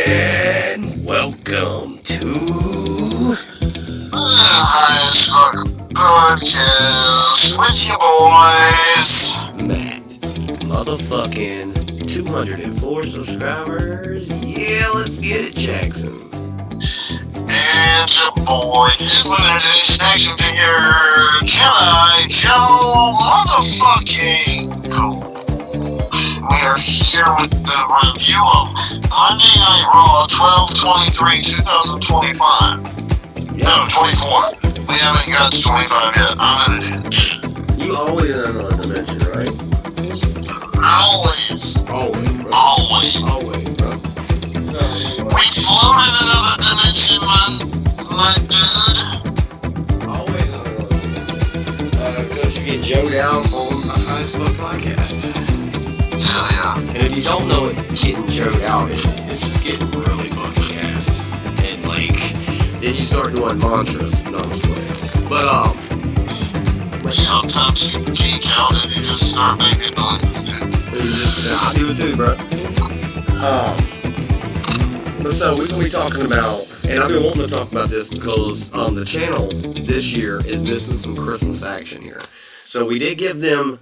And welcome to Highest Fuck Podcast with you boys. Matt. Motherfucking 204 subscribers. Yeah, let's get it, Jackson. And your boy, his limited edition action figure, Jedi Joe Motherfucking Cool. We are here with the review of Monday Night Raw 12/23/2025. No, 24. We haven't got to 25 yet. I'm in it. You always in another dimension, right? Always, Always, bro. always. Always, bro. So, We float in another dimension, my dude. always in another dimension. Because you get Joe'd out on the Highest Fuck Podcast. Yeah. And if you don't know what getting Joe'd out is, it's just getting really fucking gassed. And like, then you start doing mantras. No, I'm just playing. But Sometimes you geek out and you just start making noises, dude. I do it too, bro. So we're gonna be talking about, and I've been wanting to talk about this because the channel this year is missing some Christmas action here. So we did give them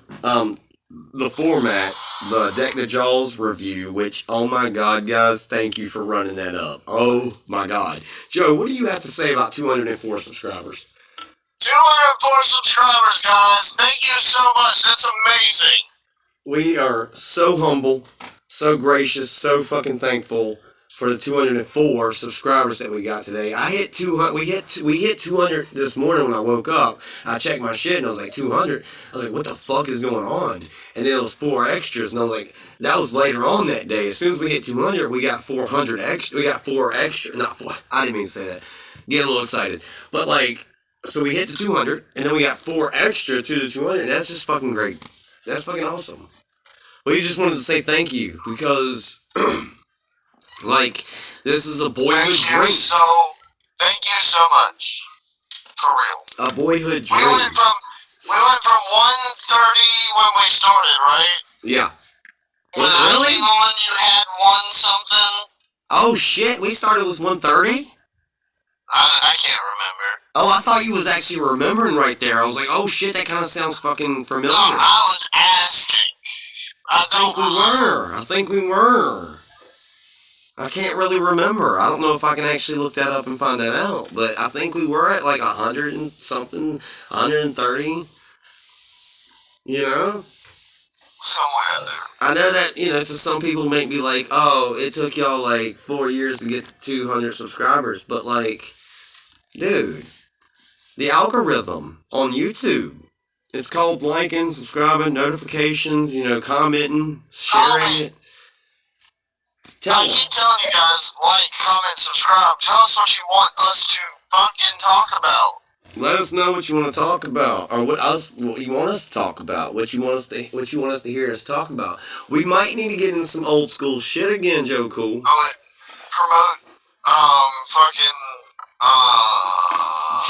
the format, the Deck the Jaws review, which, oh my god, guys, thank you for running that up. Oh my god. Joe, what do you have to say about 204 subscribers? 204 subscribers, guys. Thank you so much. That's amazing. We are so humble, so gracious, so fucking thankful for the 204 subscribers that we got today. I hit 200. We hit 200 this morning when I woke up. I checked my shit and I was like 200. I was like, what the fuck is going on? And then it was 4 extras, and I'm like, that was later on that day. As soon as we hit 200, we got 400 extra. We got 4 extra. Not 4. I didn't mean to say that. Get a little excited, but like. So we hit the 200, and then we got 4 extra to the 200, and that's just fucking great. That's fucking awesome. We just wanted to say thank you, because, like, this is a boyhood dream. Thank you so much. For real. A boyhood dream. We went from 130 when we started, right? Yeah. Was it really? When you had 1 something? Oh shit, we started with 130? I can't remember. Oh, I thought you was actually remembering right there. I was like, oh shit, that kind of sounds fucking familiar. No, I was asking. I think we were. I can't really remember. I don't know if I can actually look that up and find that out. But I think we were at like 100 and something, 130. You know? Somewhere there. I know that, to some people may be like, oh, it took y'all like 4 years to get to 200 subscribers. But like, dude, the algorithm on YouTube, it's called liking, subscribing, notifications, commenting, sharing it. I keep telling you guys, like, comment, subscribe. Tell us what you want us to fucking talk about. Let us know what you want to talk about, or what you want us to talk about, what you want us to hear us talk about. We might need to get in some old school shit again, Joe Cool. Promote,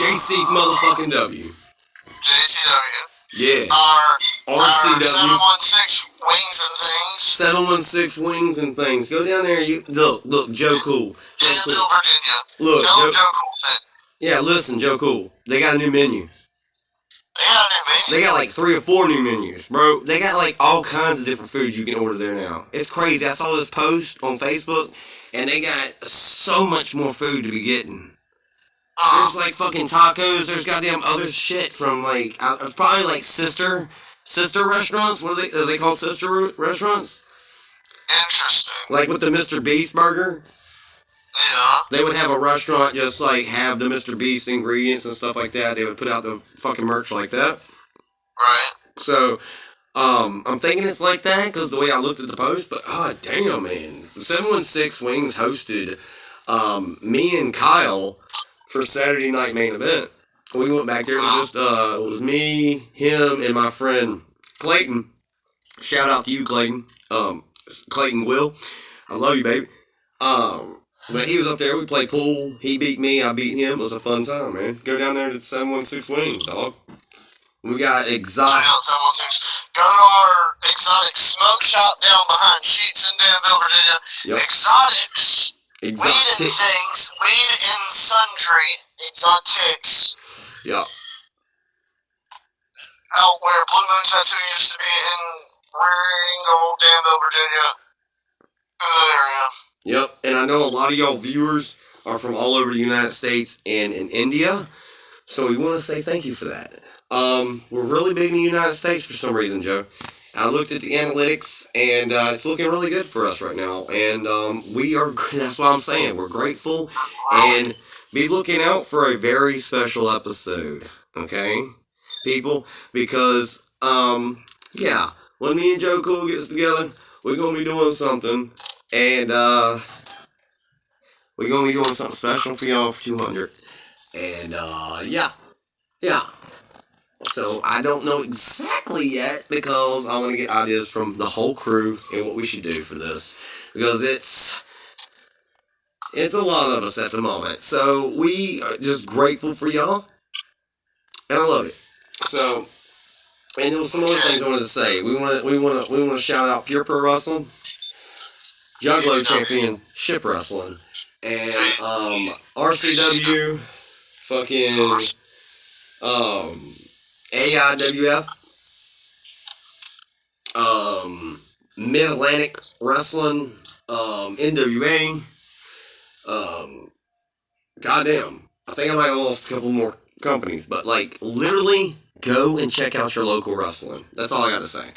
JC motherfucking W. JCW. Yeah. Our RCW. 716 Wings and Things. 716 Wings and Things. Go down there. Look, Joe Cool. Danville, Virginia. Look, Joe Cool said. Yeah, listen, Joe Cool. They got a new menu. They got like 3 or 4 new menus, bro. They got like all kinds of different foods you can order there now. It's crazy. I saw this post on Facebook, and they got so much more food to be getting. There's like fucking tacos. There's goddamn other shit from like probably like sister restaurants. What are they called? Sister restaurants? Interesting. Like with the Mr. Beast burger. Yeah. They would have a restaurant just like have the Mr. Beast ingredients and stuff like that. They would put out the fucking merch like that. Right. So, I'm thinking it's like that because the way I looked at the post, but god damn, man. 716 Wings hosted me and Kyle for Saturday Night Main Event. We went back there. It was just it was me, him, and my friend Clayton. Shout out to you, Clayton. Clayton Will. I love you, baby. But he was up there, we played pool, he beat me, I beat him, it was a fun time, man. Go down there to 716 Wings, dog. We got exotic. Go to our exotic smoke shop down behind Sheets in Danville, Virginia. Yep. Exotics Weed and Exotics. things, weed and sundry exotics. Yeah. Out where Blue Moon Tattoo used to be in Ringo, Danville, Virginia. In that area. Yep. And I know a lot of y'all viewers are from all over the United States and in India. So we want to say thank you for that. We're really big in the United States for some reason, Joe. I looked at the analytics, and it's looking really good for us right now. And we are, that's what I'm saying, we're grateful. And be looking out for a very special episode, okay, people? Because, yeah, when me and Joe Cool gets together, we're going to be doing something. And we're going to be doing something special for y'all for 200. And, yeah. So I don't know exactly yet because I want to get ideas from the whole crew and what we should do for this, because it's a lot of us at the moment. So we are just grateful for y'all, and I love it. So, and there was some other things I wanted to say. We want to shout out Pure Pro Wrestling, Juggalo Championship Wrestling, and RCW, fucking AIWF, Mid-Atlantic Wrestling, NWA, goddamn, I think I might have lost a couple more companies, but like, literally, go and check out your local wrestling. That's all I gotta say.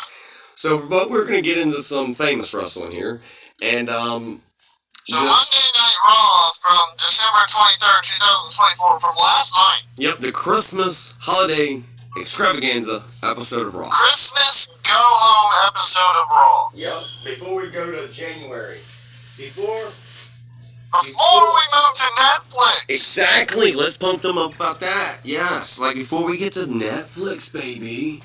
So, but we're gonna get into some famous wrestling here, and, So Monday Night Raw from December 23rd, 2024, from last night. Yep, the Christmas holiday extravaganza episode of Raw. Christmas go-home episode of Raw. Yep, before we go to January. Before we move to Netflix. Exactly, let's pump them up about that. Yes, like before we get to Netflix, baby.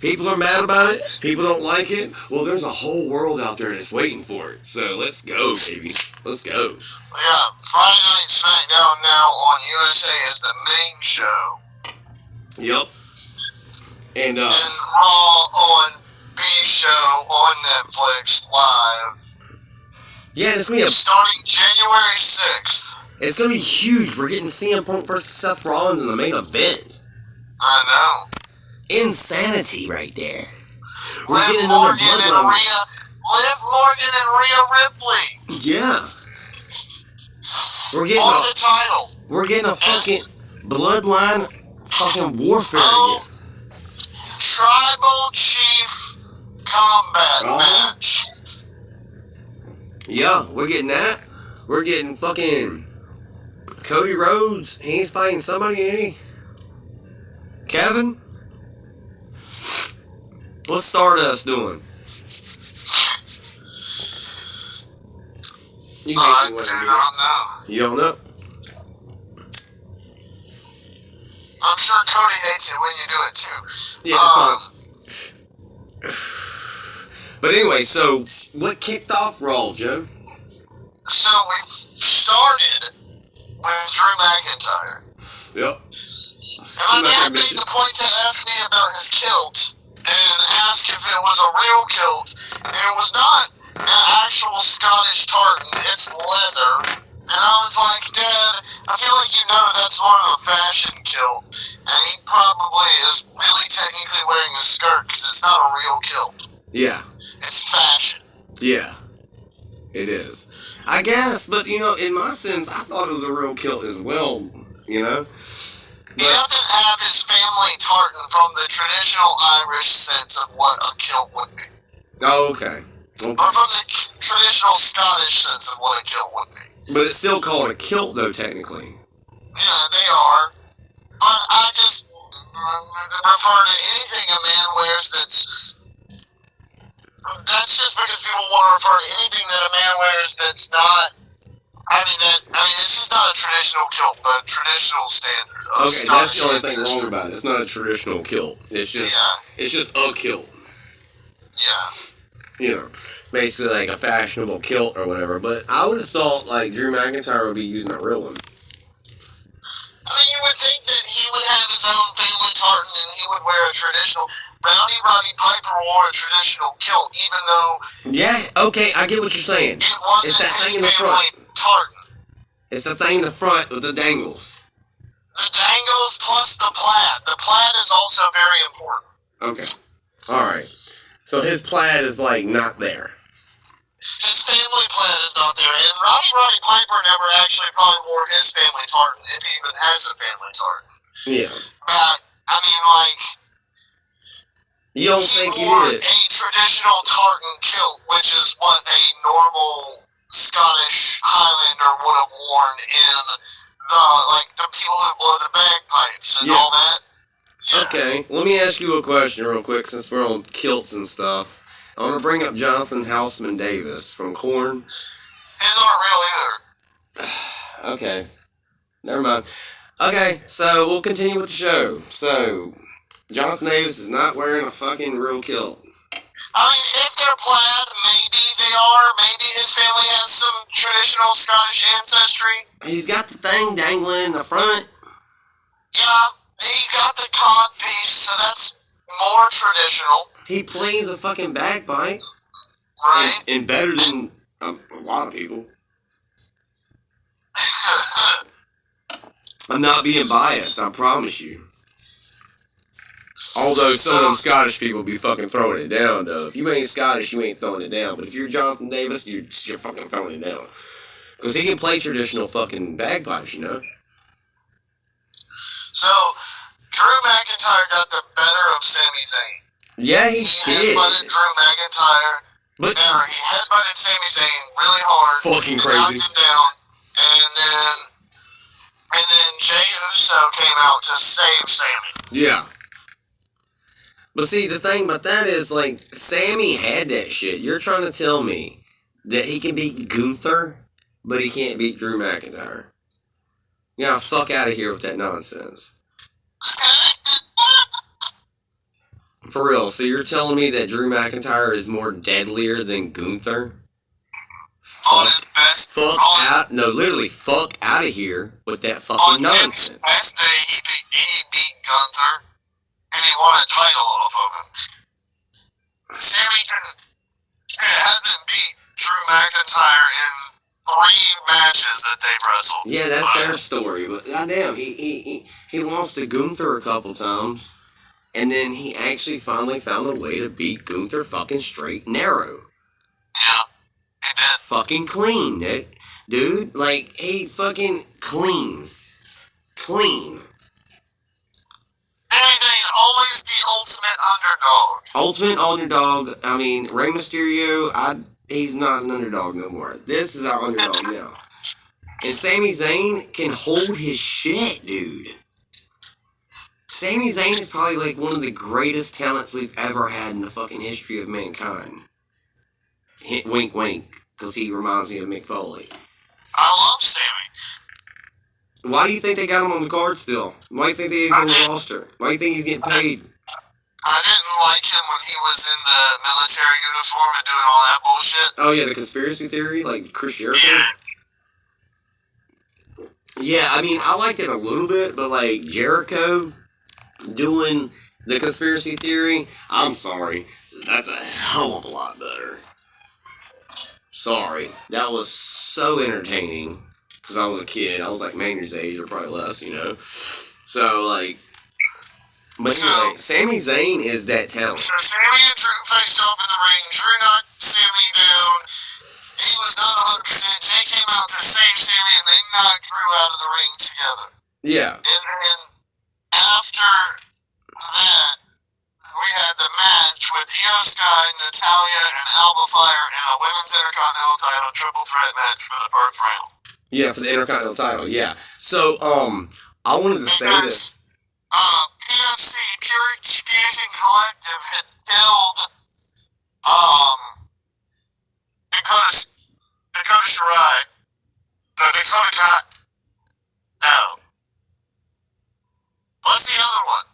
People are mad about it. People don't like it. Well, there's a whole world out there that's waiting for it. So let's go, baby. Let's go. Yeah, Friday Night SmackDown now on USA is the main show. Yep. And Raw on B show on Netflix live. Yeah, it's gonna be starting January 6th. It's gonna be huge. We're getting CM Punk versus Seth Rollins in the main event. I know. Insanity right there. Liv Morgan and Rhea Ripley. Yeah. We're getting on the title. We're getting a fucking bloodline fucking warfare again. Tribal Chief combat match. Yeah, we're getting that. We're getting fucking Cody Rhodes. He's fighting somebody, ain't he? Kevin? What's Stardust doing? You I do not know. You don't know? I'm sure Cody hates it when you do it too. Yeah, but anyway, so what kicked off Raw, Joe? So we started with Drew McIntyre. Yep. And my dad made the point to ask me about his kilt and ask if it was a real kilt. And it was not an actual Scottish tartan, it's leather. And I was like, Dad, I feel like you know that's more of a fashion kilt. And he probably is really technically wearing a skirt because it's not a real kilt. Yeah. It's fashion. Yeah. It is. I guess, but you know, in my sense, I thought it was a real kilt as well, you know? He doesn't have his family tartan from the traditional Irish sense of what a kilt would be. Oh, okay. Or from the traditional Scottish sense of what a kilt would be. But it's still called a kilt, though, technically. Yeah, they are. But I just refer to anything a man wears that's just because people want to refer to anything that a man wears that's not. It's just not a traditional kilt, but a traditional standard. Okay, that's the only thing wrong about it. It's not a traditional kilt. It's just, it's just a kilt. Yeah. You know, basically like a fashionable kilt or whatever. But I would have thought like Drew McIntyre would be using a real one. I mean, you would think that he would have his own family tartan and he would wear a traditional. Roddy Piper wore a traditional kilt, even though. Yeah. Okay, I get what you're saying. It wasn't his family tartan. It's the thing in the front with the dangles. The dangles plus the plaid. The plaid is also very important. Okay. Alright. So his plaid is like not there. His family plaid is not there, and Roddy Piper never actually probably wore his family tartan, if he even has a family tartan. Yeah. But, I mean, like, You don't think he wore did? a traditional tartan kilt, which is what a normal Scottish Highlander would have worn in the people who blow the bagpipes and all that. Yeah. Okay, let me ask you a question real quick since we're on kilts and stuff. I want to bring up Jonathan Houseman Davis from Korn. His aren't real either. Okay, never mind. Okay, so we'll continue with the show. So, Jonathan Davis is not wearing a fucking real kilt. I mean, if they're plaid, maybe they are. Maybe his family has some traditional Scottish ancestry. He's got the thing dangling in the front. Yeah, he got the cod piece, so that's more traditional. He plays a fucking bagpipe. Right. And better than a lot of people. I'm not being biased, I promise you. Although some of them Scottish people be fucking throwing it down, though. If you ain't Scottish, you ain't throwing it down. But if you're Jonathan Davis, you're fucking throwing it down. Because he can play traditional fucking bagpipes, you know? So, Drew McIntyre got the better of Sami Zayn. Yeah, he did. Headbutted Drew McIntyre. But He headbutted Sami Zayn really hard. Fucking crazy. Knocked him down. And then Jey Uso came out to save Sami. yeah. But see, the thing about that is, like, Sammy had that shit. You're trying to tell me that he can beat Gunther, but he can't beat Drew McIntyre. You gotta fuck out of here with that nonsense. For real, so you're telling me that Drew McIntyre is more deadlier than Gunther? On his best. Fuck out, no, literally, fuck out of here with that fucking On nonsense. his best day, he beat Gunther. And he won a title off of him. Sammy hasn't beat Drew McIntyre in 3 matches that they've wrestled. Yeah, that's their story, but goddamn, he lost to Gunther a couple times, and then he actually finally found a way to beat Gunther fucking straight narrow. Yeah, he did. Fucking clean, dude. Like, he fucking clean. Sami Zayn, always the ultimate underdog. Ultimate underdog. I mean, Rey Mysterio, he's not an underdog no more. This is our underdog now. And Sami Zayn can hold his shit, dude. Sami Zayn is probably like one of the greatest talents we've ever had in the fucking history of mankind. Wink, wink, because he reminds me of Mick Foley. I love Sammy. Why do you think they got him on the card still? Why do you think he's on the roster? Why do you think he's getting paid? I didn't like him when he was in the military uniform and doing all that bullshit. Oh yeah, the conspiracy theory, like Chris Jericho. Yeah, I mean, I liked it a little bit, but like Jericho doing the conspiracy theory, I'm sorry, that's a hell of a lot better. Sorry, that was so entertaining. Because I was a kid, I was like Maynard's age, or probably less, you know? So, like, but anyway, Sami Zayn is that talent. So Sammy and Drew faced off in the ring. Drew knocked Sammy down. He was not 100%. Jay came out to save Sammy, and they knocked Drew out of the ring together. Yeah. And then, after that, we had the match with Io Sky, Natalya, and Alba Fire in a women's Intercontinental title triple threat match for the first round. Yeah, for the Intercontinental title, yeah. So, I wanted to say this. PFC, Pure Fusion Collective, had killed, Dakota Shirai. No, Dakota Kai. No. What's the other one?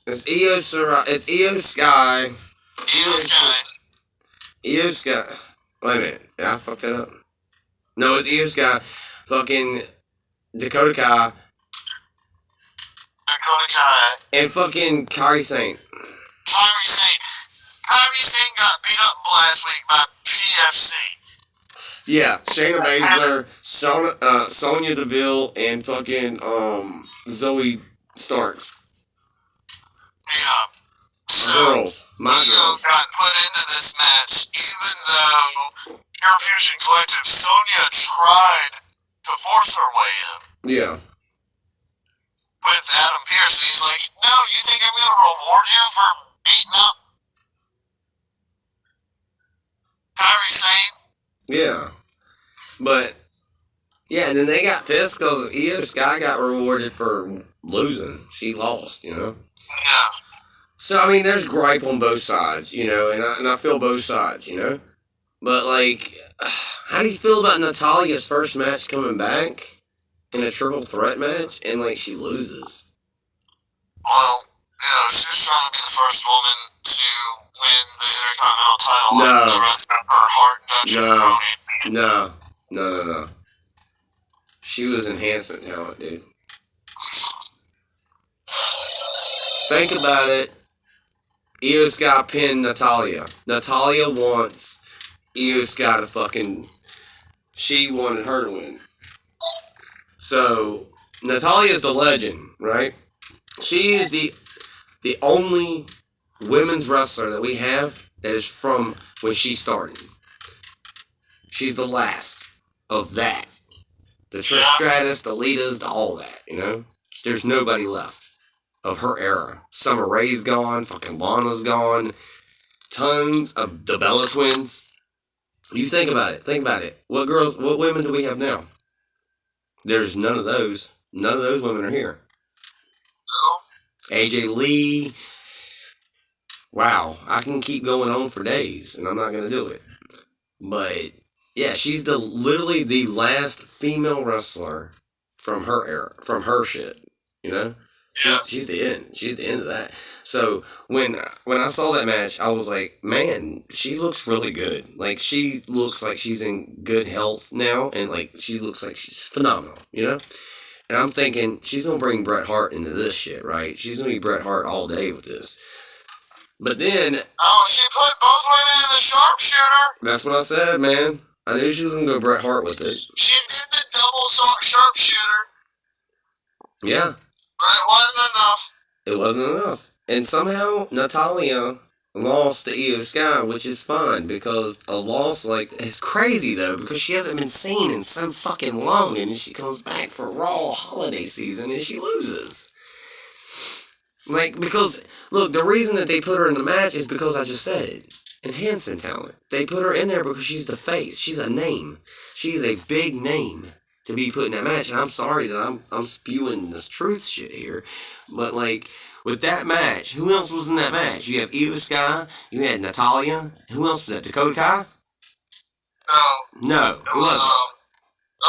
It's Io Sky. Io Sky. Io Sky. Wait a minute, did I fuck that up? No, it's Io Sky. Fucking Dakota Kai. Dakota Kai. And fucking Kairi Sane. Kairi Sane got beat up last week by PFC. Yeah, Shayna Baszler, Sonya Deville, and fucking Zoe Starks. Yeah. So, Girls, my Io girls. got put into this match, even though Pure Fusion Collective, Sonya tried to force her way in Yeah. with Adam Pearce, and he's like, no, you think I'm going to reward you for beating up Kairi Sane? Yeah. But, yeah, and then they got pissed because Io Sky got rewarded for losing. She lost, you know? Yeah. So, I mean, there's gripe on both sides, you know, and I feel both sides, you know? But, like, how do you feel about Natalia's first match coming back in a triple threat match and, like, she loses? Well, you know, she was trying to be the first woman to win the Intercontinental title No. like the rest of her Hart and Dutch and Brody. No. She was enhancement talent, dude. Think about it. Io Sky pinned Natalya. Natalya wants Io Sky to fucking... She wanted her to win. So, Natalya's the legend, right? She is the only women's wrestler that we have that is from when she started. She's the last of that. The Trish Stratus, the Litas, all that, you know? There's nobody left of her era. Summer Rae's gone, fucking Lana's gone, tons of the Bella Twins. You think about it. What women do we have now? There's none of those. None of those women are here. AJ Lee. Wow, I can keep going on for days, and I'm not gonna do it. But yeah, she's literally the last female wrestler from her era, from her shit. You know, she's the end. She's the end of that. So when I saw that match, I was like, man, she looks really good. Like she looks like she's in good health now, and like she looks like she's phenomenal. You know. And I'm thinking, she's going to bring Bret Hart into this shit, right? She's going to be Bret Hart all day with this. But then... Oh, she put both women in the sharpshooter. That's what I said, man. I knew she was going to go Bret Hart with it. She did the double sharpshooter. Yeah. But it wasn't enough. It wasn't enough. And somehow, Natalya lost to Io Sky, which is fine, because a loss like... It's crazy, though, because she hasn't been seen in so fucking long, and she comes back for Raw holiday season, and she loses. Like, because... Look, the reason that they put her in the match is because I just said it. Enhancement talent. They put her in there because she's the face. She's a name. She's a big name to be put in that match, and I'm sorry that I'm spewing this truth shit here, but, like... With that match, who else was in that match? You have Io Sky, you had Natalya, who else was that? Dakota Kai? No, who was it?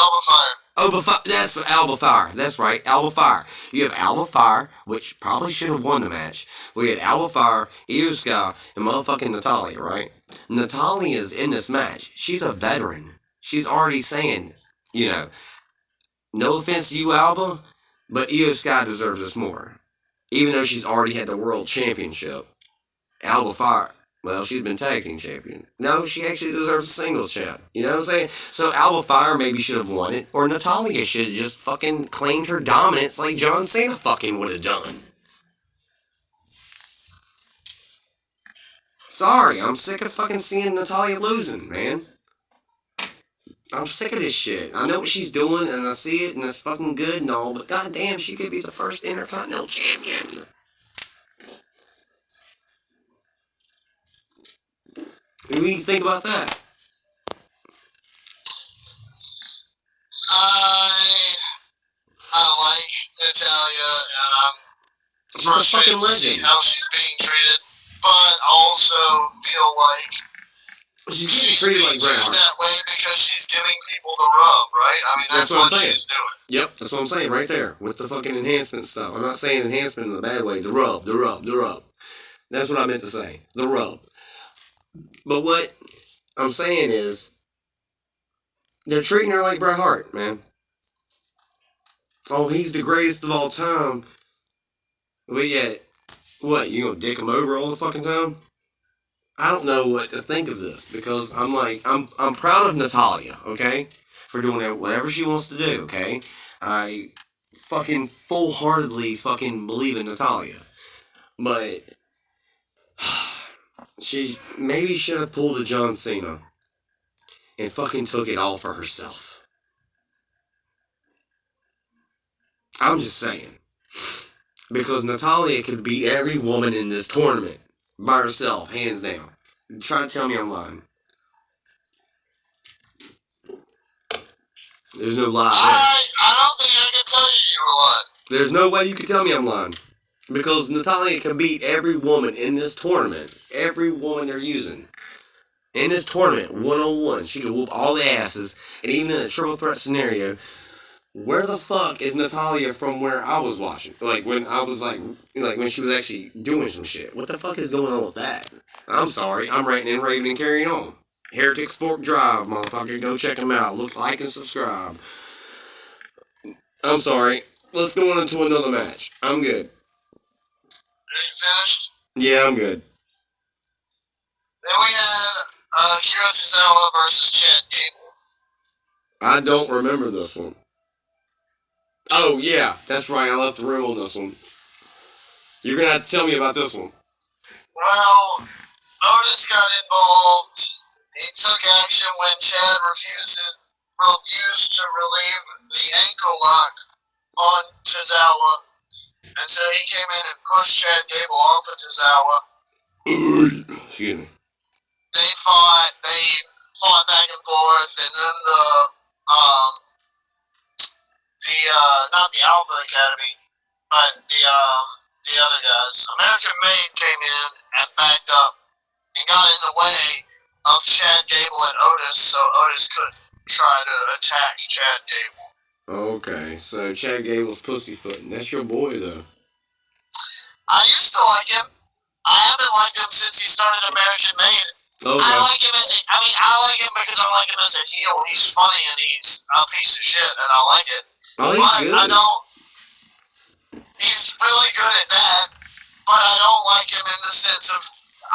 Alba Fire. Alba Fire, that's Alba Fire, that's right, Alba Fire. You have Alba Fire, which probably should have won the match. We had Alba Fire, Io Sky, and motherfucking Natalya, right? Natalya is in this match. She's a veteran. She's already saying, you know, no offense to you, Alba, but Io Sky deserves this more. Even though she's already had the world championship. Alba Fire, well, she's been tag team champion. No, she actually deserves a singles champ. You know what I'm saying? So Alba Fire maybe should have won it, or Natalya should have just fucking claimed her dominance like John Cena fucking would have done. Sorry, I'm sick of fucking seeing Natalya losing, man. I'm sick of this shit. I know what she's doing, and I see it, and it's fucking good and all, but goddamn, she could be the first Intercontinental Champion. What do you think about that? I like Natalya, and I'm frustrated to see how she's being treated, but also feel like She's treated like Bret Hart. That way because she's giving people the rub, right? I mean, that's what she's doing. Yep, that's what I'm saying right there with the fucking enhancement stuff. I'm not saying enhancement in a bad way. The rub. That's what I meant to say. The rub. But what I'm saying is, they're treating her like Bret Hart, man. Oh, he's the greatest of all time. But yet, what, you gonna dick him over all the fucking time? I don't know what to think of this because I'm like, I'm proud of Natalia, okay? For doing whatever she wants to do, okay? I fucking full-heartedly fucking believe in Natalia. But she maybe should have pulled a John Cena and fucking took it all for herself. I'm just saying. Because Natalia could beat every woman in this tournament by herself, hands down. Try to tell me I'm lying. There's no lie I don't think I can tell you what. there. There's no way you can tell me I'm lying. Because Natalia can beat every woman in this tournament. Every woman they're using. In this tournament, one-on-one. She can whoop all the asses. And even in a triple threat scenario, where the fuck is Natalia from where I was watching? Like, when I was like when she was actually doing some shit. What the fuck is going on with that? I'm sorry. I'm ranting and raving and carrying on. Heretics Fork Drive, motherfucker. Go check them out. Look, like, and subscribe. I'm sorry. Let's go on into another match. I'm good. Are you finished? Yeah, I'm good. Then we had Kira Tozawa versus Chad Gable. I don't remember this one. Oh, yeah. That's right. I left the room on this one. You're going to have to tell me about this one. Well, Otis got involved. He took action when Chad refused to relieve the ankle lock on Tozawa. And so he came in and pushed Chad Gable off of Tozawa. Excuse me. They fought back and forth, and then not the Alpha Academy, but the other guys. American Made came in and backed up and got in the way of Chad Gable and Otis, so Otis could try to attack Chad Gable. Okay, so Chad Gable's pussyfooting. That's your boy, though. I used to like him. I haven't liked him since he started American Made. Okay. I like him I like him because I like him as a heel. He's funny and he's a piece of shit, and I like it. Oh, he's good. He's really good at that, but I don't like him in the sense of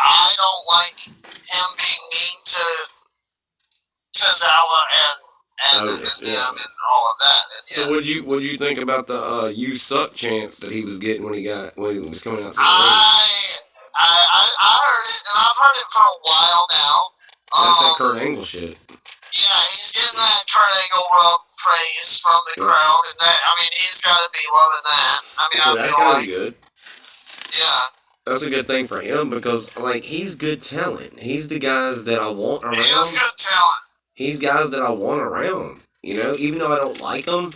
I don't like him being mean to Tozawa and Otis, them and all of that. And, So what'd you think about the "you suck" chants that he was getting when he was coming out to the ring? I heard it, and I've heard it for a while now. That's that Kurt Angle shit. Yeah, he's getting that Kurt Angle rub praise from the crowd, and that, I mean, he's got to be loving that. I mean, So I that's feel gotta like, be good. yeah. That's a good thing for him because, like, he's good talent. He's the guys that I want around. He has good talent. He's guys that I want around. You know, even though I don't like him,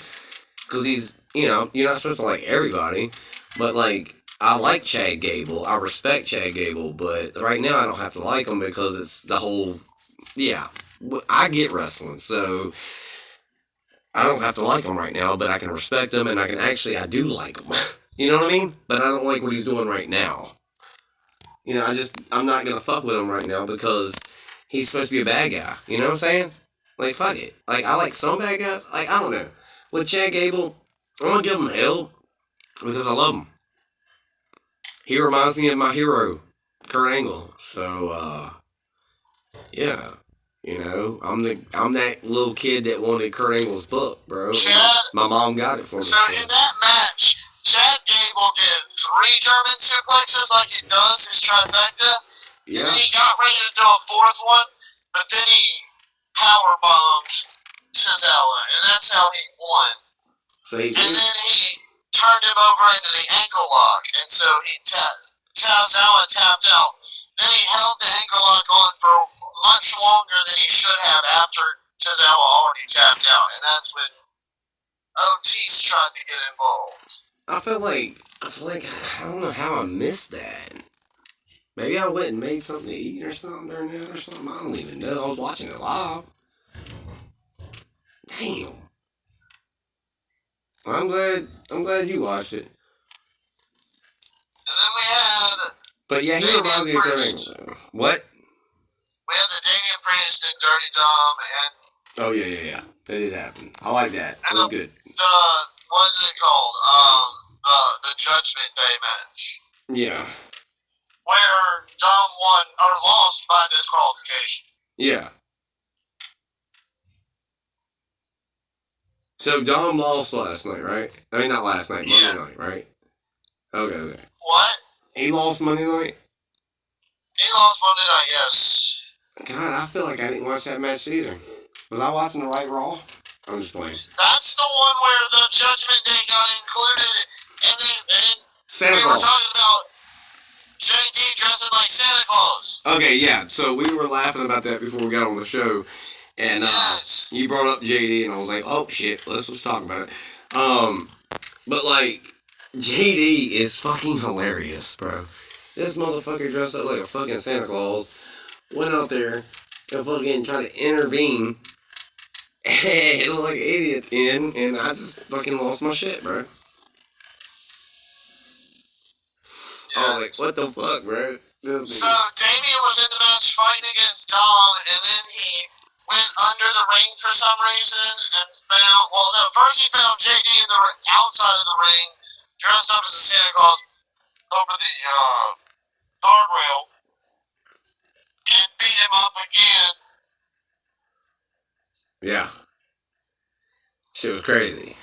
because he's, you know, you're not supposed to like everybody, but, like, I like Chad Gable. I respect Chad Gable, but right now I don't have to like him because it's the whole, yeah. I get wrestling, so I don't have to like him right now, but I can respect him, and I do like him. You know what I mean? But I don't like what he's doing right now. You know, I'm not gonna fuck with him right now because he's supposed to be a bad guy. You know what I'm saying? Like, fuck it. Like, I like some bad guys. Like, I don't know. With Chad Gable, I'm gonna give him hell because I love him. He reminds me of my hero, Kurt Angle. So, yeah. You know, I'm that little kid that wanted Kurt Angle's book, bro. My mom got it for me. So in that match, Chad Gable did 3 German suplexes like he does his trifecta. Yeah. And then he got ready to do a 4th one, but then he powerbombed Tozawa, and that's how he won. So and then he turned him over into the ankle lock, and so Tozawa tapped out. Then he held the ankle lock on for much longer than he should have after Tozawa already tapped out, and that's when Otis tried to get involved. I feel like I don't know how I missed that. Maybe I went and made something to eat or something during that or something. I don't even know. I was watching it live. Damn. I'm glad you watched it. And then we had. But yeah, he reminds me of Kurt Angle. What? We had the Damian Priest and Dirty Dom and. Oh yeah. That did happen. I like that. That was good. What's it called? The Judgment Day match. Yeah. where Dom won or lost by disqualification. Yeah. So Dom lost last night, right? I mean, not last night, Monday night, right? Okay. What? He lost Monday night? He lost Monday night, yes. God, I feel like I didn't watch that match either. Was I watching the right Raw? I'm just playing. That's the one where the Judgment Day got included, and Santa we Claus. were talking about JD dressing like Santa Claus. Okay, yeah. So we were laughing about that before we got on the show, and Yes. you brought up JD, and I was like, "Oh shit, let's talk about it." But like, JD is fucking hilarious, bro. This motherfucker dressed up like a fucking Santa Claus, went out there and fucking tried to intervene, and looked like an idiot at the end, and I just fucking lost my shit, bro. I was like, what the fuck, bro? So Damien was in the match fighting against Dom, and then he went under the ring for some reason and found. Well, no, first he found JD in the outside of the ring, dressed up as a Santa Claus, over the guardrail, and beat him up again. Yeah. Shit was crazy.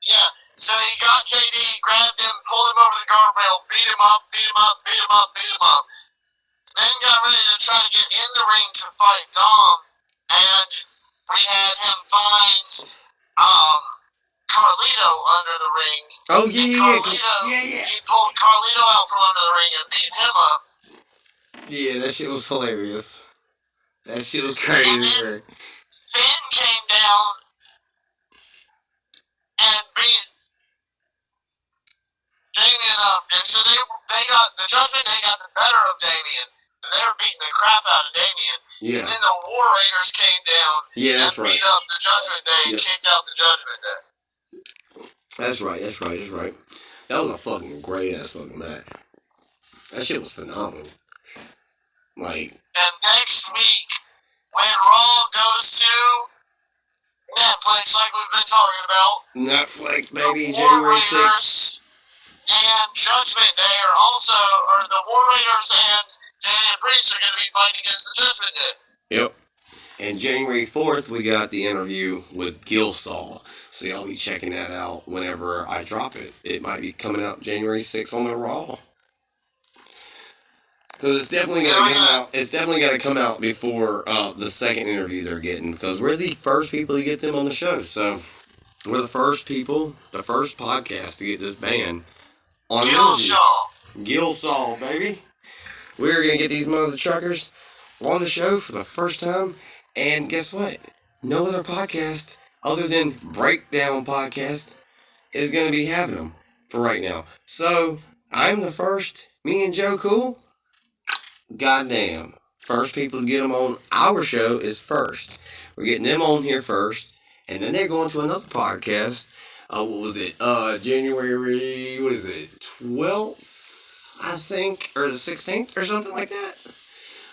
Yeah. So he got JD, grabbed him, pulled him over the guardrail, beat him up. Then got ready to try to get in the ring to fight Dom, and we had him find Carlito under the ring. Oh yeah. He pulled Carlito out from under the ring and beat him up. Yeah, that shit was hilarious. That shit was crazy. And then Finn came down and beat Damien up, and so they got the Judgment Day got the better of Damien, and they were beating the crap out of Damien. Yeah. And then the War Raiders came down Yeah, that's and right. beat up the Judgment Day and kicked out the Judgment Day. That's right. That was a fucking great ass fucking match. That shit was phenomenal. Like. And next week, when Raw goes to Netflix, like we've been talking about, Netflix, baby, the War January 6th. Raiders and Judgment Day or the War Raiders and Damian Priest are going to be fighting against the Judgment Day. Yep. And January 4th, we got the interview with Gilsaw. So y'all be checking that out whenever I drop it. It might be coming out January 6th on the Raw. Because it's definitely got to come out. It's definitely got to come out before the second interview they're getting. Because we're the first people to get them on the show. So we're the first people, the first podcast to get this band on Gilsaw. Gilsaw, baby. We're going to get these mother truckers on the show for the first time. And guess what? No other podcast other than Breakdown Podcast is going to be having them for right now. So, I'm the first. Me and Joe Cool. Goddamn. First people to get them on our show is first. We're getting them on here first. And then they're going to another podcast. What was it? January, 12th, I think, or the 16th or something like that.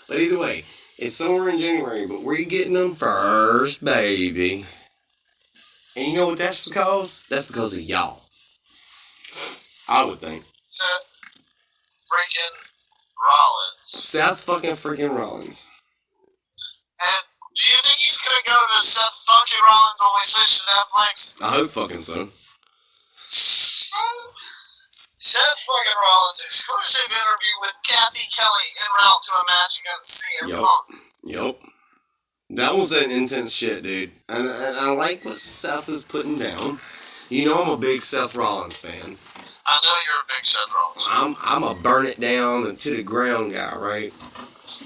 But either way, it's somewhere in January, but we're getting them first, baby. And you know what that's because? That's because of y'all. I would think. Seth freaking Rollins. Seth fucking freaking Rollins. And do you think he's going to go to Seth fucking Rollins when we switch to Netflix? I hope fucking so. Seth fucking Rollins exclusive interview with Kathy Kelly en route to a match against CM Punk. Yup. That was an intense shit, dude. And I like what Seth is putting down. You know I'm a big Seth Rollins fan. I know you're a big Seth Rollins. I'm a burn it down and to the ground guy, right?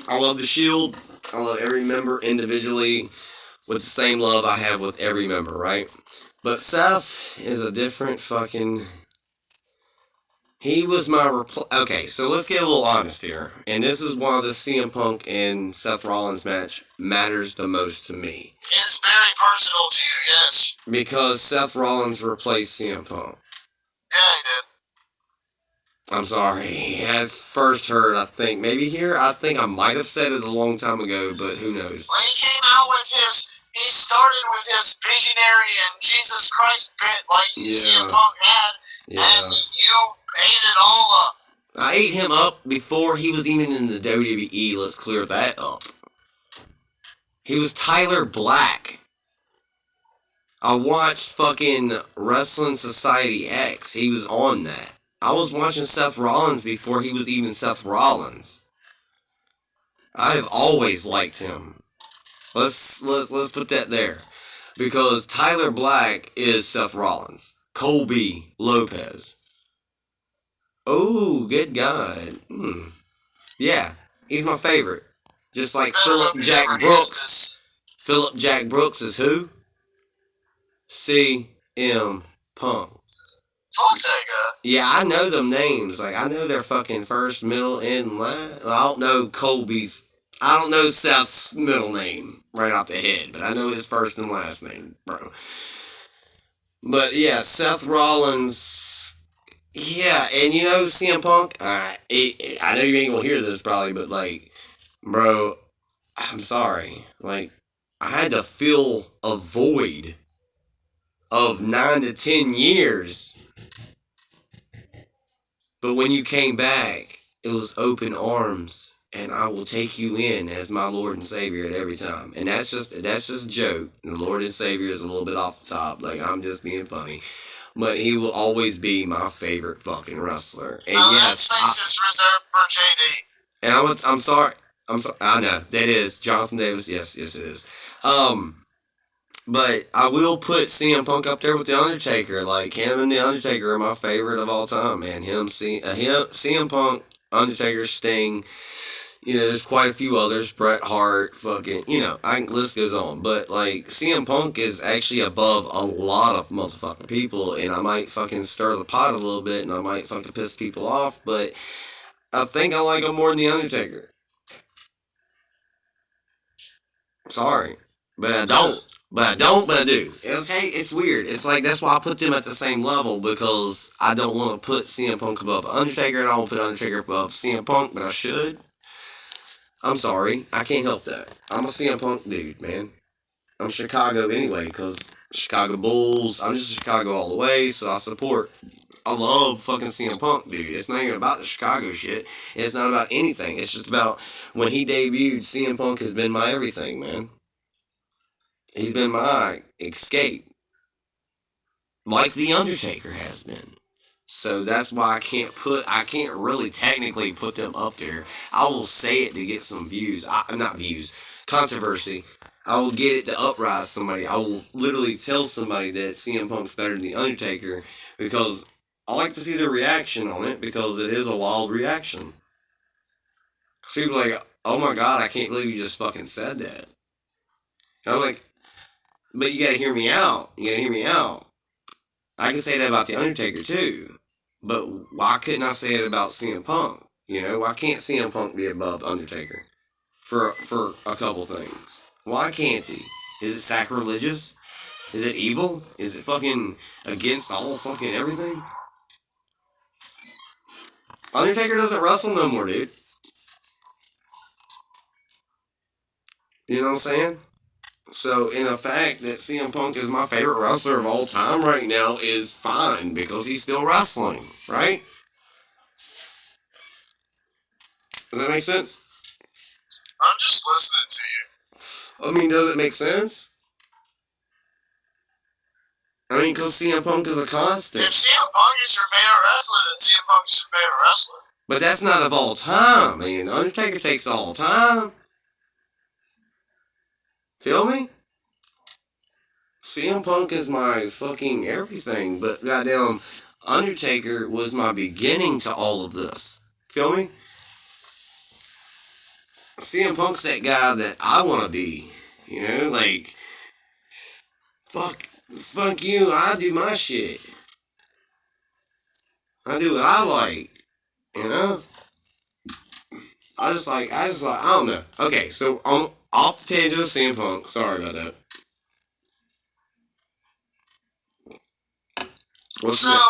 I love the Shield. I love every member individually with the same love I have with every member, right? But Seth is a different fucking... He was my okay, so let's get a little honest here. And this is why the CM Punk and Seth Rollins match matters the most to me. It's very personal to you, yes. Because Seth Rollins replaced CM Punk. Yeah, he did. I'm sorry. As first heard, I think I might have said it a long time ago, but who knows? When he came out with he started with his visionary and Jesus Christ bit like CM Punk had, and you ate it all up. I ate him up before he was even in the WWE. Let's clear that up. He was Tyler Black. I watched fucking Wrestling Society X. He was on that. I was watching Seth Rollins before he was even Seth Rollins. I have always liked him. Let's put that there. Because Tyler Black is Seth Rollins. Colby Lopez. Oh, good God. Yeah, he's my favorite. Just like Philip Jack Brooks. Philip Jack Brooks is who? CM Punk. Fuck that guy. Yeah, I know them names. Like, I know their fucking first, middle, and last. I don't know Colby's. I don't know Seth's middle name right off the head, but I know his first and last name, bro. But yeah, Seth Rollins. Yeah, and you know CM Punk. I know you ain't gonna hear this probably, but like, bro, I'm sorry. Like, I had to fill a void of 9 to 10 years. But when you came back, it was open arms, and I will take you in as my Lord and Savior at every time. And that's just a joke. The Lord and Savior is a little bit off the top. Like, I'm just being funny. But he will always be my favorite fucking wrestler. And yes, that space is reserved for JD. And I'm sorry. I know that is Jonathan Davis. Yes, it is. But I will put CM Punk up there with The Undertaker. Like, him and The Undertaker are my favorite of all time, man. CM Punk, Undertaker, Sting. You know, there's quite a few others. Bret Hart, fucking, you know, list goes on. But, like, CM Punk is actually above a lot of motherfucking people, and I might fucking stir the pot a little bit, and I might fucking piss people off, but I think I like him more than The Undertaker. Sorry. But I don't. But I do. Okay? It's weird. It's like, that's why I put them at the same level, because I don't want to put CM Punk above Undertaker, and I don't put Undertaker above CM Punk, but I should. I'm sorry. I can't help that. I'm a CM Punk dude, man. I'm Chicago anyway, because Chicago Bulls, I'm just Chicago all the way, so I love fucking CM Punk, dude. It's not even about the Chicago shit. It's not about anything. It's just about when he debuted, CM Punk has been my everything, man. He's been my escape. Like The Undertaker has been. So that's why I can't really technically put them up there. I will say it to get some views. Not views. Controversy. I will get it to uprise somebody. I will literally tell somebody that CM Punk's better than The Undertaker, because I like to see their reaction on it, because it is a wild reaction. People are like, oh my God, I can't believe you just fucking said that. And I'm like, but you gotta hear me out. I can say that about The Undertaker too. But why couldn't I say it about CM Punk? You know, why can't CM Punk be above Undertaker? For a couple things. Why can't he? Is it sacrilegious? Is it evil? Is it fucking against all fucking everything? Undertaker doesn't wrestle no more, dude. You know what I'm saying? So, in a fact that CM Punk is my favorite wrestler of all time right now is fine, because he's still wrestling, right? Does that make sense? I'm just listening to you. I mean, does it make sense? I mean, because CM Punk is a constant. If CM Punk is your favorite wrestler, then CM Punk is your favorite wrestler. But that's not of all time. I mean, Undertaker takes all time. Feel me? CM Punk is my fucking everything, but goddamn, Undertaker was my beginning to all of this. Feel me? CM Punk's that guy that I want to be. You know, like, fuck you, I do my shit. I do what I like. You know? I just like, I don't know. Okay, so I'm off the tangent of CM Punk. Sorry about that. What's that?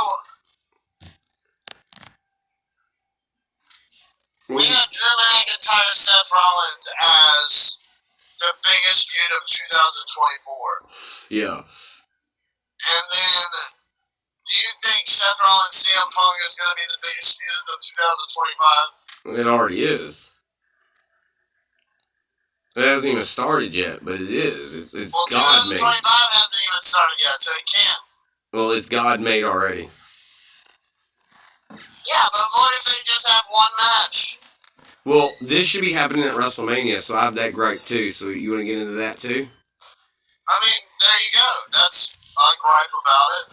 We have Drew McIntyre, Seth Rollins as the biggest feud of 2024. Yeah. And then Do you think Seth Rollins CM Punk is going to be the biggest feud of 2025? It already is. It hasn't even started yet, but it is. It's Well, God 2025 made. hasn't even started yet, so it can't. Well, it's God made already. Yeah, but what if they just have one match? Well, this should be happening at WrestleMania, so I have that gripe too. So you want to get into that too? I mean, there you go. That's a gripe about it.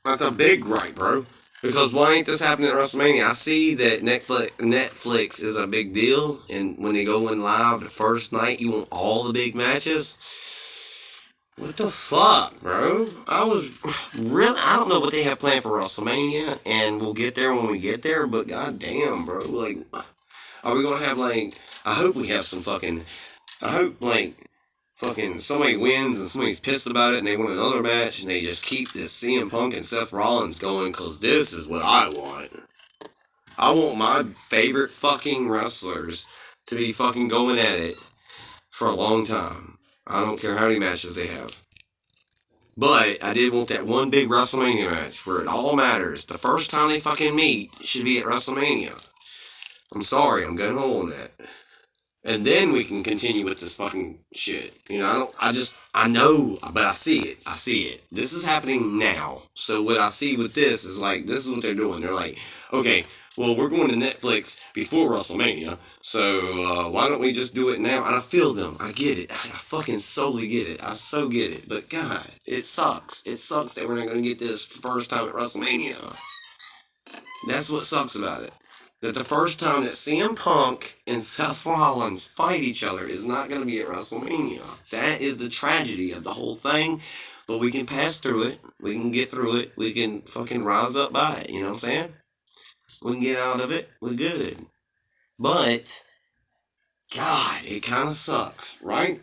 That's a big gripe, bro. Because why ain't this happening at WrestleMania? I see that Netflix is a big deal, and when they go in live the first night, you want all the big matches. What the fuck, bro? I don't know what they have planned for WrestleMania, and we'll get there when we get there, but goddamn, bro. Like, are we gonna have, like, I hope we have some fucking, somebody wins and somebody's pissed about it and they want another match and they just keep this CM Punk and Seth Rollins going, because this is what I want. I want my favorite fucking wrestlers to be fucking going at it for a long time. I don't care how many matches they have. But I did want that one big WrestleMania match where it all matters. The first time they fucking meet should be at WrestleMania. I'm sorry, I'm gung ho on that. And then we can continue with this fucking shit. You know, I know, but I see it. This is happening now. So what I see with this is like, this is what they're doing. They're like, okay, well, we're going to Netflix before WrestleMania, so why don't we just do it now? And I feel them. I get it. I fucking solely get it. I so get it. But God, it sucks. It sucks that we're not going to get this first time at WrestleMania. That's what sucks about it. That the first time that CM Punk and Seth Rollins fight each other is not going to be at WrestleMania. That is the tragedy of the whole thing. But we can pass through it. We can get through it. We can fucking rise up by it. You know what I'm saying? We can get out of it. We're good. But, God, it kind of sucks, right?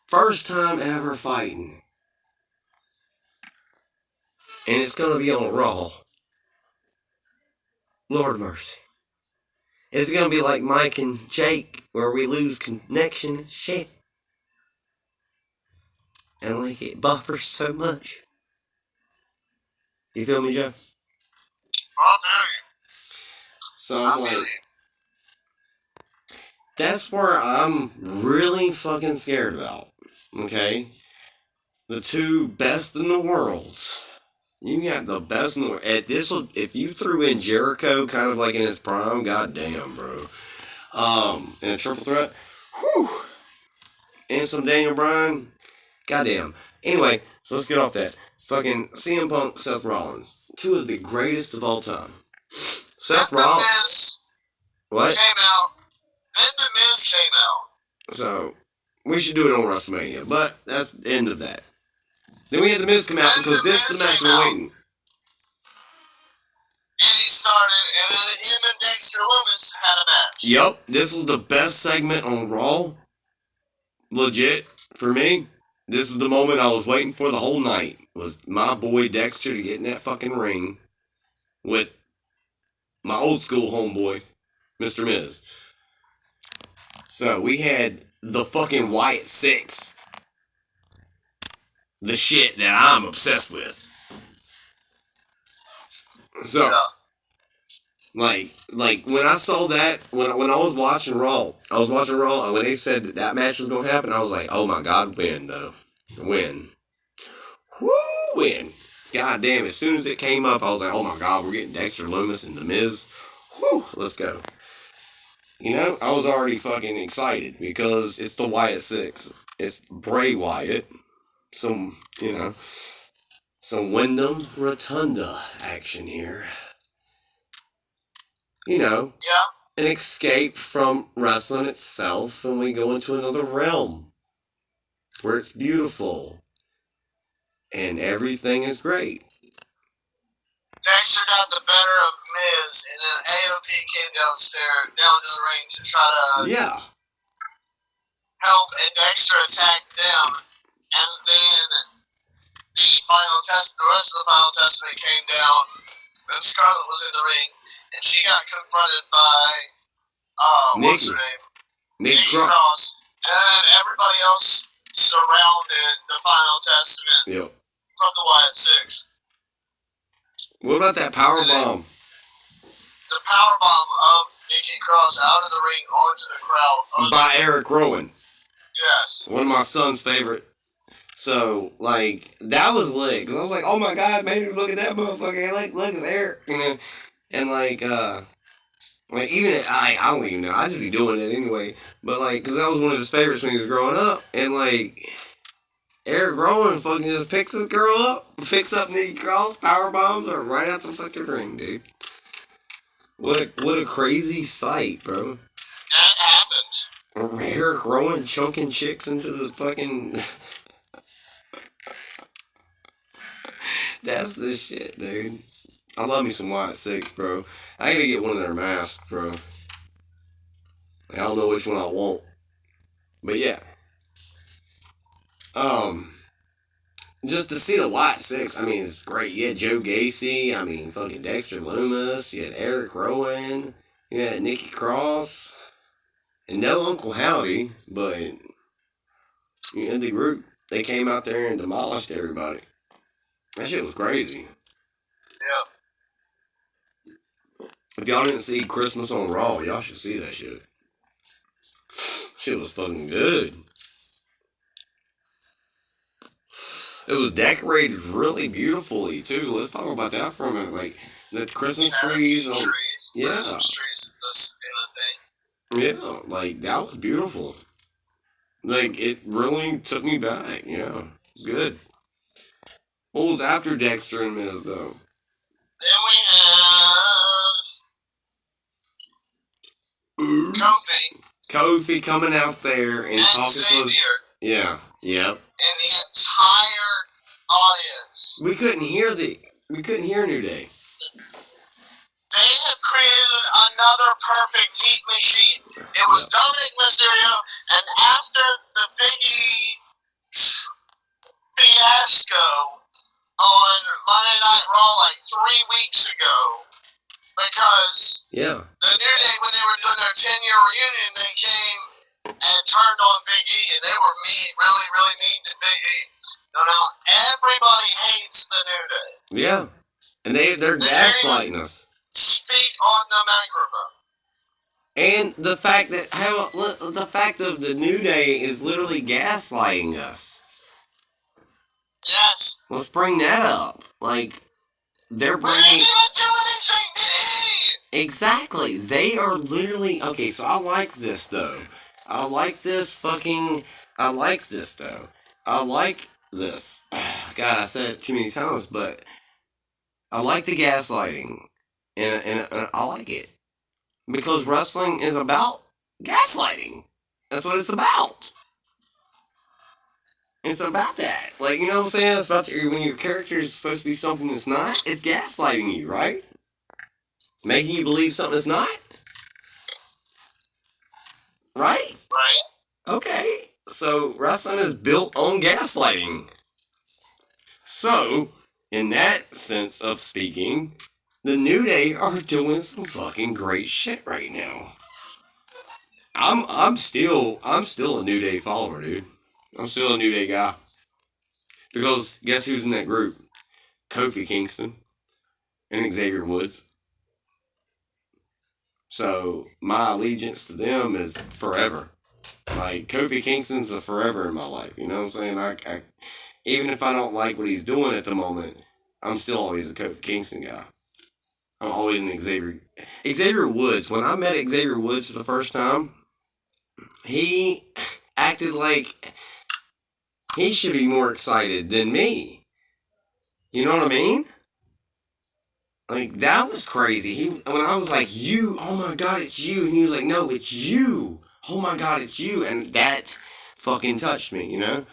First time ever fighting. And it's going to be on Raw. Lord mercy. Is it going to be like Mike and Jake, where we lose connection and shit? And like it buffers so much. You feel me, Joe? I'll tell you. So I'm like, that's where I'm really fucking scared about. Okay? The two best in the world. You got the best in the world. If you threw in Jericho kind of like in his prime, goddamn, bro. In a triple threat, whew. And some Daniel Bryan, goddamn. Anyway, so let's get off that. Fucking CM Punk, Seth Rollins. Two of the greatest of all time. Seth Rollins. What? Came out. Then The Miz came out. So, we should do it on WrestleMania, but that's the end of that. Then we had The Miz come out because this is the match we're waiting. And he started, and then him and Dexter Lumis had a match. Yup, this was the best segment on Raw. Legit, for me. This is the moment I was waiting for the whole night. Was my boy Dexter to get in that fucking ring with my old school homeboy, Mr. Miz. So we had the fucking Wyatt Six. The shit that I'm obsessed with. So, like when I saw that, when I was watching Raw, and when they said that match was gonna happen, I was like, oh my God, win though. Win. Woo, win. God damn, as soon as it came up, I was like, oh my God, we're getting Dexter Lumis and The Miz. Whew, let's go. You know, I was already fucking excited because it's the Wyatt Six. It's Bray Wyatt. Some Wyndham Rotunda action here. You know, Yeah. an escape from wrestling itself, and we go into another realm where it's beautiful and everything is great. Dexter got the better of Miz, and then AOP came down to the ring to try to help, and Dexter attacked them. And then the rest of the final testament came down, and Scarlett was in the ring, and she got confronted by, what's her name? Nikki Cross. And then everybody else surrounded the final testament. Yep. from the Wyatt Six. What about that power bomb? The power bomb of Nikki Cross out of the ring onto the crowd. By Eric Rowan. Yes. One of my son's favorite. So, like, that was lit. Because I was like, oh my god, man, look at that motherfucker. Like, look, it's Eric. You know? And, like even, I don't even know. I just be doing it anyway. But, like, because that was one of his favorites when he was growing up. And, like, Eric Rowan fucking just picks this girl up, picks up Nikki Cross, power bombs her right out the fucking ring, dude. What a crazy sight, bro. That happened. Eric Rowan chunking chicks into the fucking... That's the shit, dude. I love me some Wyatt Six, bro. I gotta get one of their masks, bro. I don't know which one I want. But yeah. Just to see the Wyatt Six, I mean, it's great. You had Joe Gacy, I mean, fucking Dexter Lumis, you had Eric Rowan, you had Nikki Cross, and no Uncle Howdy, but you had the group. They came out there and demolished everybody. That shit was crazy. Yeah. If y'all didn't see Christmas on Raw, y'all should see that shit. Shit was fucking good. It was decorated really beautifully too. Let's talk about that for a minute. Like the Christmas trees. Yeah. Christmas trees in the thing. Yeah, like that was beautiful. Like it really took me back. Yeah, it's good. What was after Dexter and Miz though? Then we had Kofi coming out there and talking to us. Yeah. Yep. And the entire audience. We couldn't hear New Day. They have created another perfect heat machine. It was Dominic Mysterio, and after the Biggie fiasco on Monday Night Raw like 3 weeks ago, because the New Day, when they were doing their 10-year reunion, they came and turned on Big E, and they were really, really mean to Big E. So now everybody hates the New Day. Yeah, and they're gaslighting us. Speak on the microphone. And the fact of the New Day is literally gaslighting us. Yes. Let's bring that up. Like they're bringing. We didn't even do anything, did he? Exactly. They are literally okay. So I like this though. I like this. God, I said it too many times, but I like the gaslighting, and I like it because wrestling is about gaslighting. That's what it's about. It's about that. Like, you know what I'm saying? It's about when your character is supposed to be something that's not. It's gaslighting you, right? Making you believe something that's not. Right? Right. Okay. So, wrestling is built on gaslighting. So, in that sense of speaking, the New Day are doing some fucking great shit right now. I'm still a New Day follower, dude. I'm still a New Day guy. Because guess who's in that group? Kofi Kingston and Xavier Woods. So, my allegiance to them is forever. Like, Kofi Kingston's a forever in my life, you know what I'm saying? I even if I don't like what he's doing at the moment, I'm still always a Kofi Kingston guy. I'm always an Xavier Woods. When I met Xavier Woods for the first time, he acted like he should be more excited than me. You know what I mean? Like, that was crazy. When I was like, you, oh my God, it's you. And he was like, no, it's you. Oh my God, it's you. And that fucking touched me, you know?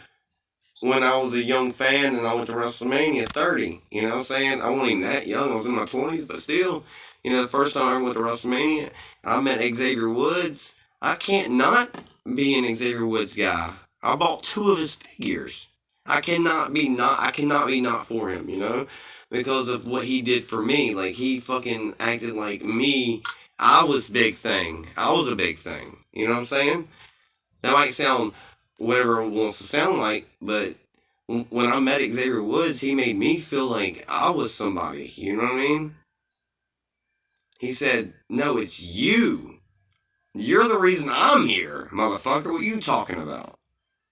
When I was a young fan and I went to WrestleMania 30, you know what I'm saying? I wasn't even that young. I was in my 20s, but still, you know, the first time I went to WrestleMania, I met Xavier Woods. I can't not be an Xavier Woods guy. I bought 2 of his figures. I cannot be not for him, you know? Because of what he did for me. Like, he fucking acted like me. I was a big thing. You know what I'm saying? That might sound whatever it wants to sound like, but when I met Xavier Woods, he made me feel like I was somebody. You know what I mean? He said, "No, it's you. You're the reason I'm here, motherfucker. What you talking about?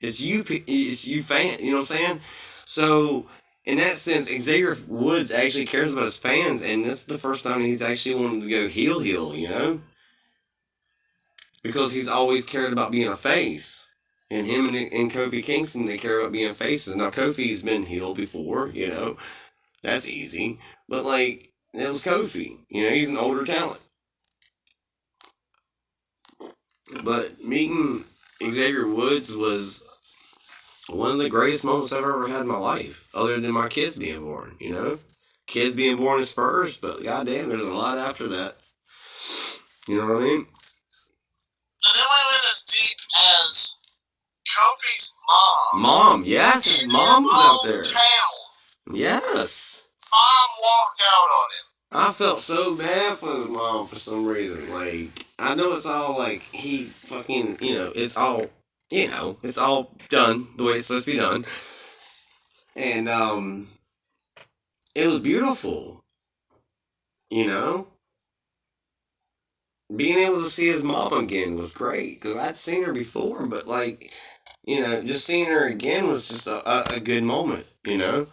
It's you. It's you, fan. You know what I'm saying?" So, in that sense, Xavier Woods actually cares about his fans, and this is the first time he's actually wanted to go heel. You know, because he's always cared about being a face. And him and Kofi Kingston, they care about being faces. Now, Kofi's been heel before, you know. That's easy. But, like, it was Kofi. You know, he's an older talent. But meeting Xavier Woods was one of the greatest moments I've ever had in my life. Other than my kids being born, you know. Kids being born is first, but goddamn, there's a lot after that. You know what I mean? And then we went as deep as Kofi's mom. Mom, yes, his mom was out there. Hometown. Yes. Mom walked out on him. I felt so bad for his mom for some reason. Like, I know it's all like he fucking, you know, it's all, you know, it's all done the way it's supposed to be done. And, it was beautiful. You know? Being able to see his mom again was great. Because I'd seen her before, but like, you know, just seeing her again was just a good moment, you know?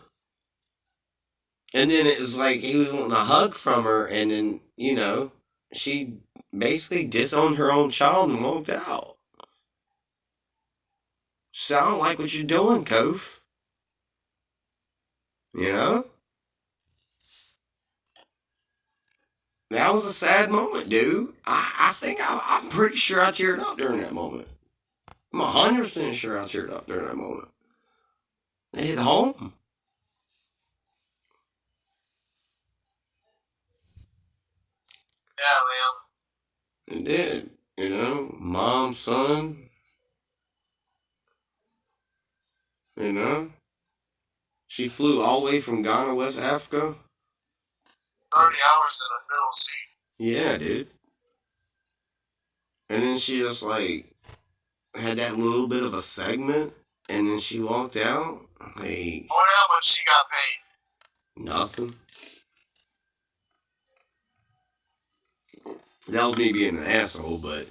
And then it was like he was wanting a hug from her, and then, you know, she basically disowned her own child and walked out. So I don't like what you're doing, Kof. You know? That was a sad moment, dude. I think I'm pretty sure I teared up during that moment. I'm 100% sure I teared up during that moment. It hit home. Yeah, man. It did. You know, mom, son. You know? She flew all the way from Ghana, West Africa. 30 hours in a middle seat. Yeah, dude. And then she just like had that little bit of a segment, and then she walked out. Like, I wonder how much she got paid. Nothing. That was me being an asshole, but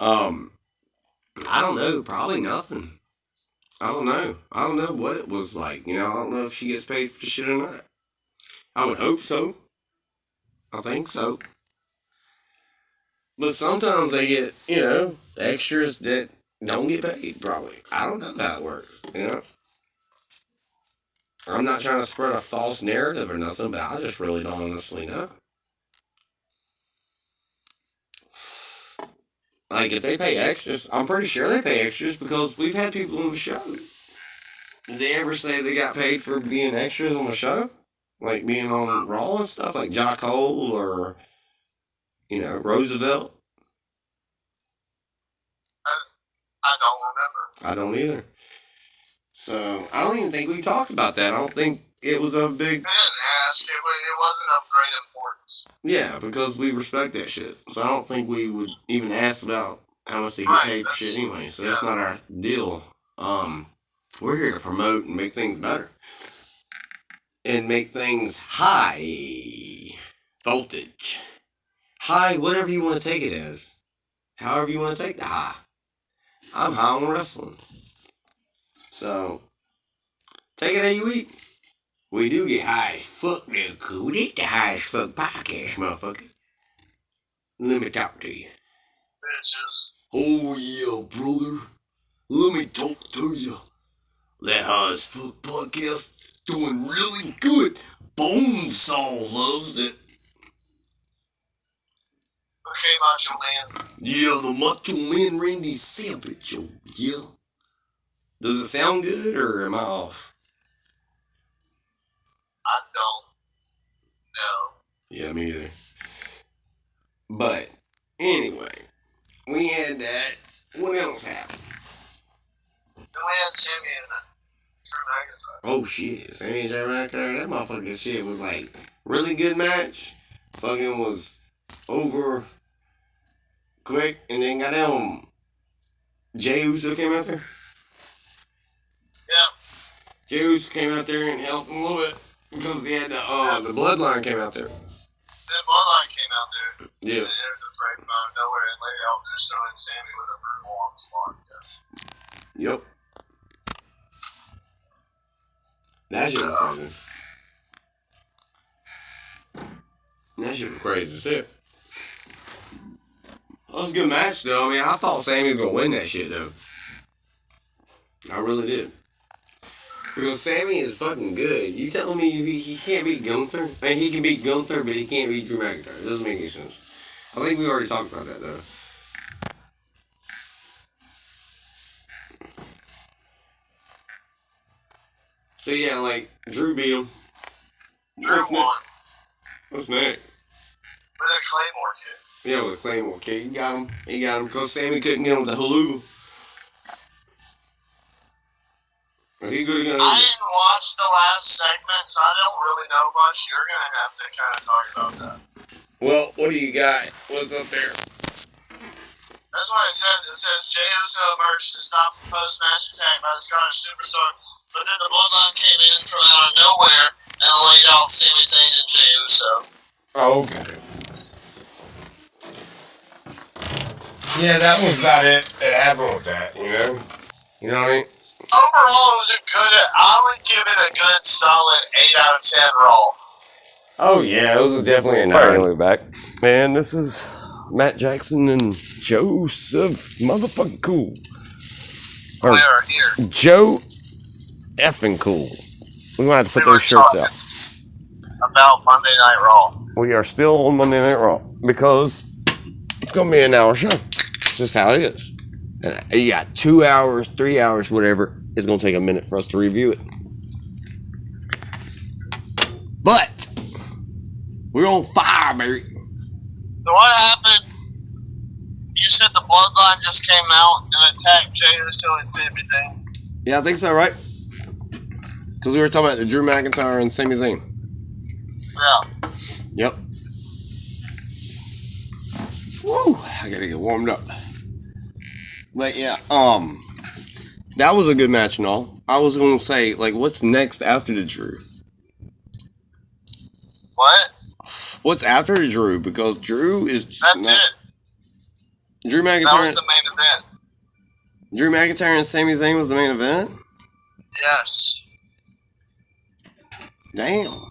I don't know. Probably nothing. I don't know. I don't know what it was like. You know, I don't know if she gets paid for the shit or not. I would hope so. I think so. But sometimes they get, you know, extras that don't get paid, probably. I don't know how it works, you know? I'm not trying to spread a false narrative or nothing, but I just really don't honestly know. Like, if they pay extras, I'm pretty sure they pay extras because we've had people on the show. Did they ever say they got paid for being extras on the show? Like being on Raw and stuff, like Jock Cole or, you know, Roosevelt? I don't remember. I don't either. So, I don't even think we talked about that. I don't think it was a big... I didn't ask. It wasn't of great importance. Yeah, because we respect that shit. So I don't think we would even ask about how much they get paid for shit anyway. So that's not our deal. We're here to promote and make things better. And make things high voltage. High, whatever you want to take it as. However you want to take the high. I'm high on wrestling. So, take it how you eat. We do get high as fuck, dude, cause we need the high as fuck podcast, motherfucker. Let me talk to you. Bitches. Oh yeah, brother. Let me talk to you. That high as fuck podcast doing really good. Bonesaw loves it. Okay, Macho Man. Yeah, the Macho Man Randy Savage, oh yeah. Does it sound good or am I off? I don't know. Yeah, me either. But, anyway, we had that. What else happened? Then we had Sammy and Drew McIntyre. Oh shit, Sammy and Drew McIntyre, that motherfucking shit was like, really good match. Fucking was over quick, and then got down. Jey Uso came out there. Yeah. Jey Uso came out there and helped him a little bit because he had the Bloodline came out there. That Bloodline came out there. Yeah. And it was afraid out of nowhere and laid out there showing Sammy with a brutal onslaught, I guess. Yep. That shit was crazy. That shit was crazy as shit. That was a good match, though. I mean, I thought Sammy was going to win that shit, though. I really did. Because Sammy is fucking good. You telling me he can't beat Gunther? I mean, he can beat Gunther, but he can't beat Drew McIntyre. It doesn't make any sense. I think we already talked about that, though. So, yeah, like, Drew beat him. Drew won. What's next? With a Claymore kick. Yeah, with a Claymore kick. He got him. Because Sammy couldn't get him with the Hulu. He could have got him. I didn't watch the last segment, so I don't really know much. You're going to have to kind of talk about that. Well, what do you got? What's up there? That's what it says. It says Jey Uso emerged to stop the post-match attack by the Scottish Superstar, but then the Bloodline came in from out of nowhere and laid out Sami Zayn and Jey Uso. Oh, okay. Yeah, that was about it. It happened with that, you know? You know what I mean? Overall, it was a good. I would give it a good, solid 8 out of 10 Raw. Oh, yeah, it was definitely a 9. We're back. Man, this is Matt Jackson and Joseph motherfucking Cool. We are here. Joe effing Cool. We're going to have to put those shirts out. About Monday Night Raw. We are still on Monday Night Raw because it's going to be an hour show. It's just how it is. And you got 2 hours, 3 hours, whatever. It's going to take a minute for us to review it. But we're on fire, baby. So what happened? You said the Bloodline just came out and attacked Jey Uso and Sami Zayn. Yeah, I think so, right? Because we were talking about the Drew McIntyre and Sami Zayn. Yeah. Yep. Woo! I gotta get warmed up. But yeah, that was a good match and all. I was gonna say, like, what's next after the Drew? What? What's after the Drew? Because Drew is just That's not, it. Drew That McIntyre. was the main event. Drew McIntyre and Sami Zayn was the main event? Yes. Damn.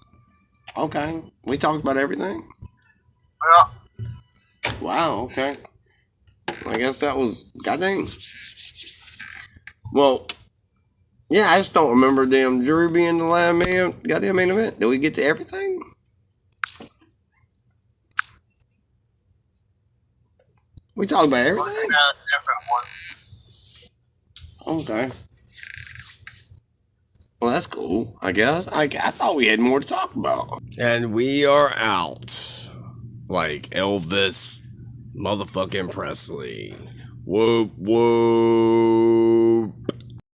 Okay. We talked about everything? Yeah. Wow, okay. I guess that was goddamn. Well, yeah, I just don't remember damn Drew being the last man goddamn main event. Did we get to everything? We talked about everything? Looking at a different one. Okay. Well, that's cool, I guess. I thought we had more to talk about. And we are out. Like Elvis motherfucking Presley. Whoop, whoop.